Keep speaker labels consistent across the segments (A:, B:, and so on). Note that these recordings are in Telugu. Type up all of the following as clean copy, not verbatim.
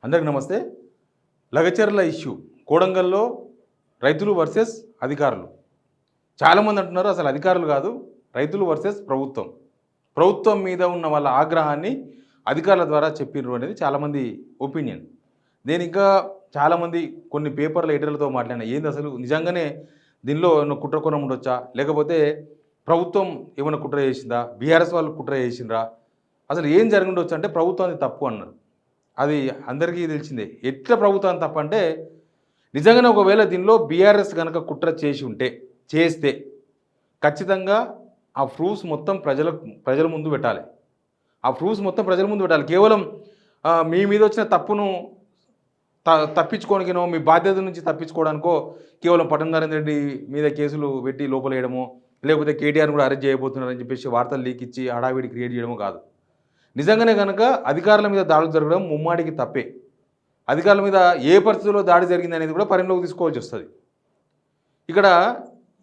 A: అందరికి నమస్తే. లగచర్ల ఇష్యూ కోడంగల్లో రైతులు వర్సెస్ అధికారులు. చాలామంది అంటున్నారు అసలు అధికారులు కాదు, రైతులు వర్సెస్ ప్రభుత్వం. ప్రభుత్వం మీద ఉన్న వాళ్ళ ఆగ్రహాన్ని అధికారుల ద్వారా చెప్పిర్రు అనేది చాలామంది ఒపీనియన్. నేను ఇంకా చాలామంది కొన్ని పేపర్ల ఎడిటర్లతో మాట్లాడినా, ఏంది అసలు నిజంగానే దీనిలో ఏమన్నా కుట్రకోణం ఉండొచ్చా, లేకపోతే ప్రభుత్వం ఏమైనా కుట్ర చేసిందా, బీఆర్ఎస్ వాళ్ళు కుట్ర చేసిండ్రా, అసలు ఏం జరిగి ఉండొచ్చు అంటే ప్రభుత్వాన్ని తప్పు అన్నారు. అది అందరికీ తెలిసిందే. ఎట్లా ప్రభుత్వం తప్పంటే, నిజంగానే ఒకవేళ దీనిలో బీఆర్ఎస్ కనుక కుట్ర చేస్తే ఖచ్చితంగా ఆ ప్రూఫ్స్ మొత్తం ప్రజల ముందు పెట్టాలి. ఆ ప్రూఫ్స్ మొత్తం ప్రజల ముందు పెట్టాలి. కేవలం మీ మీద వచ్చిన తప్పును తప్పించుకోనికనో, మీ బాధ్యత నుంచి తప్పించుకోవడానికో కేవలం పట్టణ నరేంద్ర రెడ్డి మీద కేసులు పెట్టి లోపల వేయడమో, లేకపోతే కేటీఆర్ కూడా అరెస్ట్ చేయబోతున్నారని చెప్పేసి వార్తలు లీక్ ఇచ్చి హడావిడి క్రియేట్ చేయడమో కాదు. నిజంగానే కనుక అధికారుల మీద దాడులు జరగడం ముమ్మాడికి తప్పే. అధికారుల మీద ఏ పరిస్థితుల్లో దాడి జరిగింది అనేది కూడా పరిగణలోకి తీసుకోవాల్సి వస్తుంది. ఇక్కడ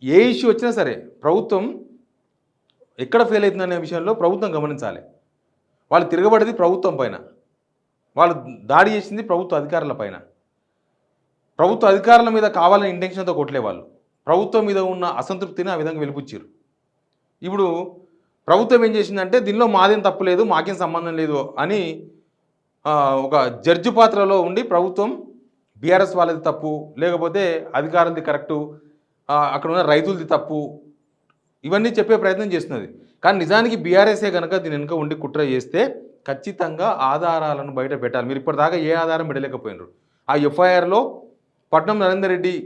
A: ఏ ఇష్యూ వచ్చినా సరే ప్రభుత్వం ఎక్కడ ఫెయిల్ అవుతుందనే విషయంలో ప్రభుత్వం గమనించాలి. వాళ్ళు తిరగబడేది ప్రభుత్వం పైన, వాళ్ళు దాడి చేసింది ప్రభుత్వ అధికారుల పైన. ప్రభుత్వ అధికారుల మీద కావాలని ఇంటెన్షన్తో కొట్టలే వాళ్ళు, ప్రభుత్వం మీద ఉన్న అసంతృప్తిని ఆ విధంగా వెలిపుచ్చారు. ఇప్పుడు ప్రభుత్వం ఏం చేసిందంటే, దీనిలో మాదేం తప్పు లేదు, మాకేం సంబంధం లేదు అని ఒక జడ్జి పాత్రలో ఉండి ప్రభుత్వం బీఆర్ఎస్ వాళ్ళది తప్పు, లేకపోతే అధికారులది కరెక్టు, అక్కడ ఉన్న రైతులది తప్పు, ఇవన్నీ చెప్పే ప్రయత్నం చేస్తున్నది. కానీ నిజానికి బీఆర్ఎస్ఏ కనుక దీని వెనుక ఉండి కుట్ర చేస్తే ఖచ్చితంగా ఆధారాలను బయట పెట్టాలి. మీరు ఇప్పటిదాకా ఏ ఆధారం పెట్టలేకపోయినారు. ఆ ఎఫ్ఐఆర్లో పట్నం నరేందర్ రెడ్డి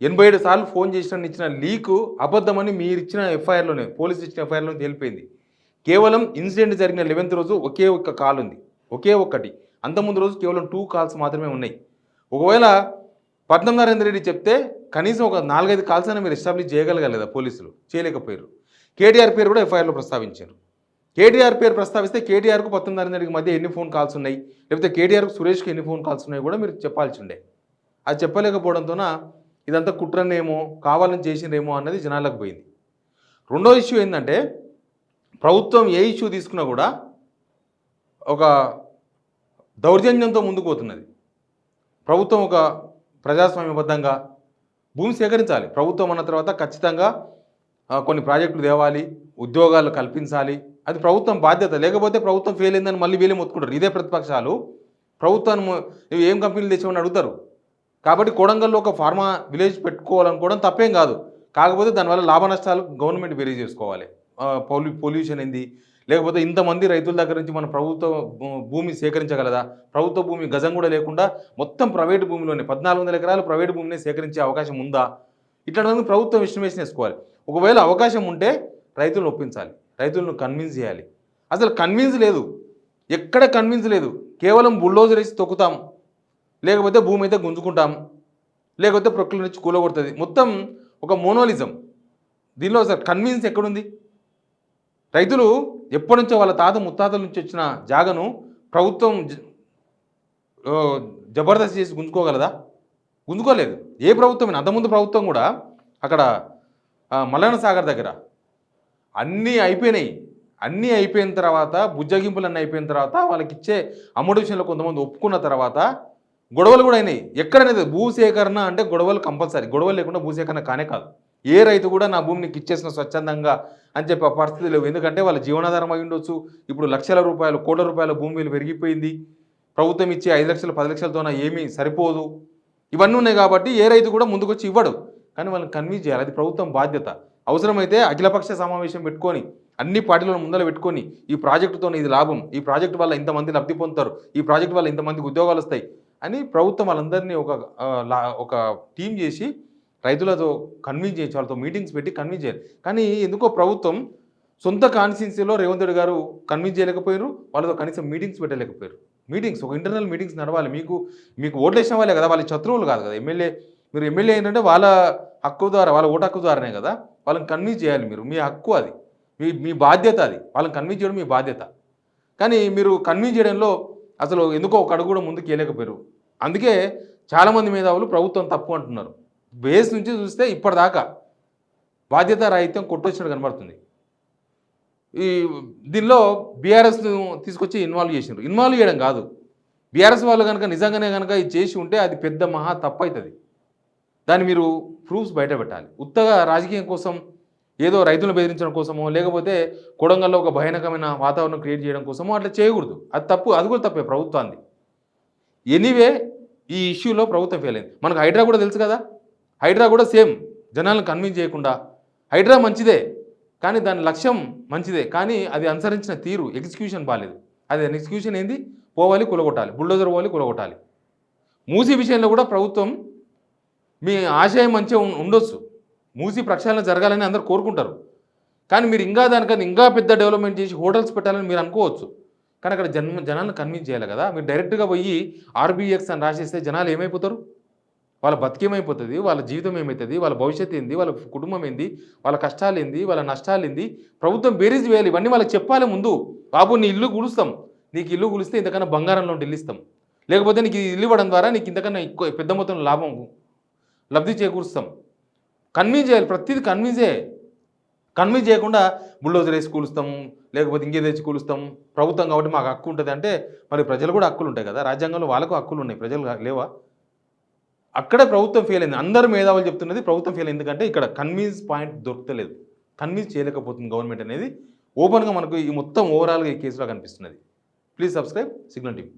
A: 87 సార్లు ఫోన్ చేసిన ఇచ్చిన లీకు అబద్ధమని మీరు ఇచ్చిన ఎఫ్ఐఆర్లోనే, పోలీసు ఇచ్చిన ఎఫ్ఐఆర్లోనే తేలిపోయింది. కేవలం ఇన్సిడెంట్ జరిగిన 11th రోజు ఒకే ఒక్క కాల్ ఉంది, ఒకే ఒక్కటి. అంతకుముందు రోజు కేవలం 2 కాల్స్ మాత్రమే ఉన్నాయి. ఒకవేళ పట్నం నరేందర్ రెడ్డి చెప్తే కనీసం ఒక 4-5 కాల్స్ అయినా మీరు ఎస్టాబ్లిష్ చేయగలగలేదా? పోలీసులు చేయలేకపోయారు. కేటీఆర్ పేరు కూడా ఎఫ్ఐఆర్లో ప్రస్తావించారు. కేటీఆర్ పేరు ప్రస్తావిస్తే కేటీఆర్కు పట్నం నరేందర్ రెడ్డికి మధ్య ఎన్ని ఫోన్ కాల్స్ ఉన్నాయి, లేకపోతే కేటీఆర్కు సురేష్కి ఎన్ని ఫోన్ కాల్స్ ఉన్నాయి కూడా మీరు చెప్పాల్సి ఉండే. అది చెప్పలేకపోవడంతోన ఇదంతా కుట్రనేమో, కావాలని చేసిందేమో అన్నది జనాలకు పోయింది. రెండో ఇష్యూ ఏంటంటే, ప్రభుత్వం ఏ ఇష్యూ తీసుకున్నా కూడా ఒక దౌర్జన్యంతో ముందుకు పోతున్నది. ప్రభుత్వం ఒక ప్రజాస్వామ్యబద్ధంగా భూమి సేకరించాలి. ప్రభుత్వం అన్న తర్వాత ఖచ్చితంగా కొన్ని ప్రాజెక్టులు తేవాలి, ఉద్యోగాలు కల్పించాలి, అది ప్రభుత్వం బాధ్యత. లేకపోతే ప్రభుత్వం ఫెయిల్ అయిందని మళ్ళీ వీళ్ళే మొత్తుకుంటారు. ఇదే ప్రతిపక్షాలు ప్రభుత్వాన్ని నువ్వు ఏం కంపెనీలు తెచ్చామని అడుగుతారు. కాబట్టి కోడంగల్లో ఒక ఫార్మా విలేజ్ పెట్టుకోవాలనుకోవడం తప్పేం కాదు. కాకపోతే దానివల్ల లాభ నష్టాలు గవర్నమెంట్ బేరీ చేసుకోవాలి. పొల్యూషన్ ఏంది, లేకపోతే ఇంతమంది రైతుల దగ్గర నుంచి మన ప్రభుత్వ భూమి సేకరించగలదా? ప్రభుత్వ భూమి గజం కూడా లేకుండా మొత్తం ప్రైవేటు భూమిలోనే 1400 ఎకరాలు ప్రైవేటు భూమిని సేకరించే అవకాశం ఉందా? ఇట్లాంటి ప్రభుత్వం ఎస్టిమేషన్ వేసుకోవాలి. ఒకవేళ అవకాశం ఉంటే రైతులను ఒప్పించాలి, రైతులను కన్విన్స్ చేయాలి. అసలు కన్విన్స్ లేదు, ఎక్కడ కన్విన్స్ లేదు. కేవలం బుల్డోజర్ వేసి తొక్కుతాం, లేకపోతే భూమి అయితే గుంజుకుంటాం, లేకపోతే ప్రకృతి నుంచి కూలగొడుతుంది. మొత్తం ఒక మోనోలిజం. దీనిలో అసలు కన్విన్స్ ఎక్కడుంది? రైతులు ఎప్పటి నుంచో వాళ్ళ తాత ముత్తాతల నుంచి వచ్చిన జాగను ప్రభుత్వం జబర్దస్త్ చేసి గుంజుకోగలదా? గుంజుకోలేదు. ఏ ప్రభుత్వం? అంతకుముందు ప్రభుత్వం కూడా అక్కడ మల్లన్న సాగర్ దగ్గర అన్నీ అయిపోయినాయి. అన్నీ అయిపోయిన తర్వాత, బుజ్జగింపులన్నీ అయిపోయిన తర్వాత, వాళ్ళకి ఇచ్చే అమౌంట్ విషయంలో కొంతమంది ఒప్పుకున్న తర్వాత గొడవలు కూడా అయినాయి. ఎక్కడనేది భూసేకరణ అంటే గొడవలు కంపల్సరీ. గొడవలు లేకుండా భూసేకరణ కానే కాదు. ఏ రైతు కూడా నా భూమిని నీకు ఇచ్చేసిన స్వచ్ఛందంగా అని చెప్పి ఆ పరిస్థితి లేవు. ఎందుకంటే వాళ్ళ జీవనాధారం అయి ఉండొచ్చు. ఇప్పుడు లక్షల రూపాయలు, కోట్ల రూపాయల భూమి విలువ పెరిగిపోయింది. ప్రభుత్వం ఇచ్చే 5 లక్షలు 10 లక్షలతోన ఏమీ సరిపోదు. ఇవన్నీ ఉన్నాయి కాబట్టి ఏ రైతు కూడా ముందుకొచ్చి ఇవ్వడు. కానీ వాళ్ళని కన్విన్స్ చేయాలి, అది ప్రభుత్వం బాధ్యత. అవసరమైతే అఖిలపక్ష సమావేశం పెట్టుకొని, అన్ని పార్టీలను ముందర పెట్టుకొని, ఈ ప్రాజెక్టుతో ఇది లాభం, ఈ ప్రాజెక్టు వల్ల ఇంతమంది లబ్ధి పొందుతారు, ఈ ప్రాజెక్టు వల్ల ఇంతమందికి ఉద్యోగాలు వస్తాయి అని ప్రభుత్వం వాళ్ళందరినీ ఒక టీం చేసి రైతులతో కన్విన్స్ చేయించి, వాళ్ళతో మీటింగ్స్ పెట్టి కన్విన్స్ చేయాలి. కానీ ఎందుకో ప్రభుత్వం సొంత కాన్స్టిట్యున్సీలో రేవంత్ రెడ్డి గారు కన్విన్స్ చేయలేకపోయారు, వాళ్ళతో కనీసం మీటింగ్స్ పెట్టలేకపోయారు. మీటింగ్స్, ఒక ఇంటర్నల్ మీటింగ్స్ నడవాలి. మీకు ఓట్లు వేసిన వాళ్ళే కదా, వాళ్ళ శత్రువులు కాదు కదా. మీరు ఎమ్మెల్యే ఏంటంటే వాళ్ళ హక్కు ద్వారా, వాళ్ళ ఓటు హక్కు ద్వారానే కదా. వాళ్ళని కన్విన్స్ చేయాలి. మీరు మీ హక్కు, అది మీ బాధ్యత. అది వాళ్ళని కన్విన్స్ చేయడం మీ బాధ్యత. కానీ మీరు కన్విన్స్ చేయడంలో అసలు ఎందుకో ఒక అడుగు కూడా ముందుకు వెళ్ళలేకపోయారు. అందుకే చాలామంది మేధావులు ప్రభుత్వం తప్పు అంటున్నారు. బేస్ నుంచి చూస్తే ఇప్పటిదాకా బాధ్యత రాహిత్యం కొట్టొచ్చినట్టు కనబడుతుంది. దీనిలో బీఆర్ఎస్ను తీసుకొచ్చి ఇన్వాల్వ్ చేసినారు. ఇన్వాల్వ్ చేయడం కాదు, బీఆర్ఎస్ వాళ్ళు కనుక నిజంగానే కనుక ఇది చేసి ఉంటే అది పెద్ద మహా తప్పు అవుతుంది. దాన్ని మీరు ప్రూఫ్స్ బయట పెట్టాలి. ఉత్తగా రాజకీయం కోసం ఏదో రైతులను బెదిరించడం కోసమో, లేకపోతే కొడంగల్‌లో ఒక భయానకమైన వాతావరణం క్రియేట్ చేయడం కోసమో అట్లా చేయకూడదు. అది తప్పు. అది కూడా తప్పే ప్రభుత్వానిది. ఎనీవే ఈ ఇష్యూలో ప్రభుత్వం ఫెయిల్ అయింది. మనకు హైడ్రా కూడా తెలుసు కదా! హైడ్రా కూడా సేమ్ జనాలను కన్విన్స్ చేయకుండా హైడ్రా మంచిదే. కానీ దాని లక్ష్యం మంచిదే. కానీ అది అనుసరించిన తీరు ఎగ్జిక్యూషన్ బాలేదు. అది ఎగ్జిక్యూషన్ ఏంది? పోవాలి కూలగొట్టాలి. బుల్డోజర్ పోవాలి కూలగొట్టాలి. మూసీ విషయంలో కూడా ప్రభుత్వం మీ ఆశయం మంచిగా ఉండొచ్చు. మూసీ ప్రక్షాళన జరగాలని అందరూ కోరుకుంటారు. కానీ మీరు ఇంకా దానికన్నా ఇంకా పెద్ద డెవలప్మెంట్ చేసి హోటల్స్ పెట్టాలని మీరు అనుకోవచ్చు. కానీ అక్కడ జనాలను కన్విన్స్ చేయాలి కదా! మీరు డైరెక్ట్‌గా పోయి ఆర్బీఎక్స్ అని రాసేస్తే జనాలు ఏమైపోతారు? వాళ్ళ బతికేమైపోతుంది? వాళ్ళ జీవితం ఏమైతుంది? వాళ్ళ భవిష్యత్తు ఏంది? వాళ్ళ కుటుంబం ఏంది? వాళ్ళ కష్టాలేంది? వాళ్ళ నష్టాలేంది? ప్రభుత్వం బేరీజ్ వేయాలి. ఇవన్నీ వాళ్ళకి చెప్పాలి ముందు. బాబు నీ ఇల్లు కూలుస్తాం. నీకు ఇల్లు కూలిస్తే ఇంతకన్నా బంగారంలో ఇల్లు ఇస్తాం. లేకపోతే నీకు ఇల్లు ఇవ్వడం ద్వారా నీకు ఇంతకన్నా ఎక్కువ పెద్ద మొత్తంలో లబ్ధి చేకూరుస్తాం. కన్విన్స్ చేయాలి. ప్రతిదీ కన్విన్సే. కన్విన్స్ చేయకుండా బుల్డోజర్ వేసి కూలుస్తాము, లేకపోతే ఇంకే తెచ్చి కూలుస్తాము. ప్రభుత్వం కాబట్టి మాకు హక్కు ఉంటుంది అంటే మరి ప్రజలు కూడా హక్కులు ఉంటాయి కదా! రాజ్యాంగంలో వాళ్ళకు హక్కులు ఉన్నాయి. ప్రజలు లేవా? అక్కడే ప్రభుత్వం ఫెయిల్ అయింది. అందరూ మేధావులు చెప్తున్నది ప్రభుత్వం ఫెయిల్ అయింది. ఎందుకంటే ఇక్కడ కన్విన్స్ పాయింట్ దొరకలేదు. కన్విన్స్ చేయలేకపోతుంది గవర్నమెంట్ అనేది ఓపెన్‌గా మనకు ఈ మొత్తం ఓవరాల్‌గా ఈ కేసులో కనిపిస్తున్నది. Please subscribe signal TV.